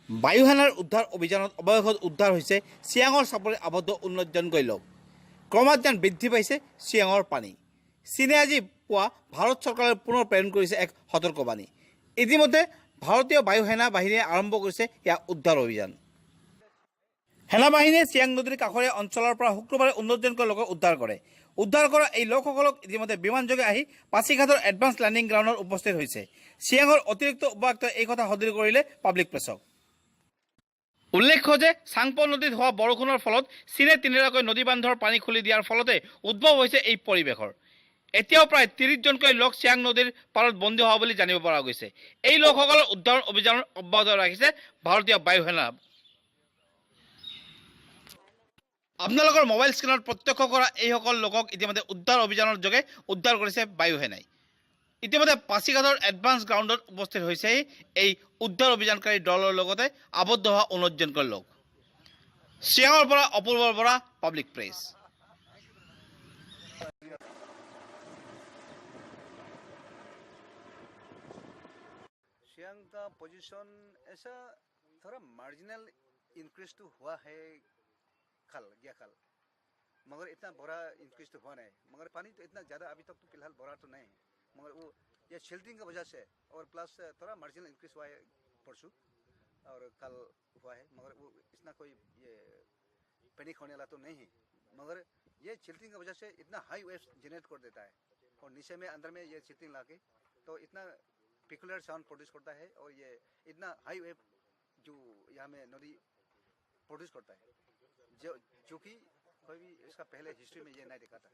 বায়ুসেনাৰ উদ্ধাৰ অভিযানত অৱশেষত উদ্ধাৰ হৈছে চিয়াঙৰ চাপৰিত আবদ্ধ 19জনকৈ লোক। ক্ৰমাৎ যেন বৃদ্ধি পাইছে চিয়াঙৰ পানী। চীনে আজি পুৱা ভাৰত চৰকাৰে পুনৰ প্ৰেৰণ কৰিছে এক সতৰ্কবাণী। ইতিমধ্যে ভাৰতীয় বায়ুসেনা বাহিনীয়ে আৰম্ভ কৰিছে ইয়াৰ উদ্ধাৰ অভিযান। সেনাবাহিনীয়ে চিয়াং নদীৰ কাষৰীয়া অঞ্চলৰ পৰা শুক্ৰবাৰে 19জনকৈ লোকক উদ্ধাৰ কৰে। উদ্ধাৰ কৰা এই লোকসকলক ইতিমধ্যে বিমানযোগে আহি পাছিঘাটৰ এডভান্স লেণ্ডিং গ্ৰাউণ্ডত উপস্থিত হৈছে। চিয়াঙৰ অতিৰিক্ত উপায়ুক্তই এই কথা সদৰি কৰিলে পাব্লিক প্ৰেছক। উল্লেখ্য যে চাংপো নদীত হোৱা বৰষুণৰ ফলত চীনে তিনিৰাকৈ নদী বান্ধৰ পানী খুলি দিয়াৰ ফলতে উদ্ভৱ হৈছে এই পৰিৱেশৰ। এতিয়াও প্ৰায় 30জনকৈ লোক চিয়াং নদীৰ পাৰত বন্দী হোৱা বুলি জানিব পৰা গৈছে। এই লোকসকলৰ উদ্ধাৰ অভিযান অব্যাহত ৰাখিছে ভাৰতীয় বায়ুসেনা। আপোনালোকৰ মোবাইল স্ক্ৰীনত প্ৰত্যক্ষ কৰা এইসকল লোকক ইতিমধ্যে উদ্ধাৰ অভিযানৰ যোগে উদ্ধাৰ কৰিছে বায়ুসেনাই। ইতিমধ্যে পাছিঘাটৰ এডভান্স গ্ৰাউণ্ডত উপস্থিত হৈছে এই উদ্ধাৰ অভিযানকাৰী দলৰ লগতে আবদ্ধ হোৱা 19জনকৈ লোক। চিয়াঙৰ পৰা অপূৰ্বৰ বৰা, পাব্লিক প্ৰেছ। सियांग का पोजीशन ऐसा थोड़ा मार्जिनल इंक्रीज तो हुआ है कल मगर इतना बड़ा इंक्रीज तो हुआ नहीं। मगर पानी तो इतना ज़्यादा अभी तक तो फिलहाल बड़ा तो नहीं, मगर वो ये शिल्टिंग की वजह से और प्लस थोड़ा मार्जिनल इंक्रीज हुआ है परसों और कल हुआ है। मगर वो इतना कोई ये पैनिक होने वाला तो नहीं है। मगर ये शिल्टिंग की वजह से इतना हाई वेव्स जनरेट कर देता है और नीचे में अंदर में ये शिल्टिंग ला के तो इतना पिकुलर साउंड प्रोड्यूस करता है और ये इतना हाई वेव जो यहाँ में नदी प्रोड्यूस करता है जो कि कोई भी इसका पहले हिस्ट्री में ये नहीं देखा था।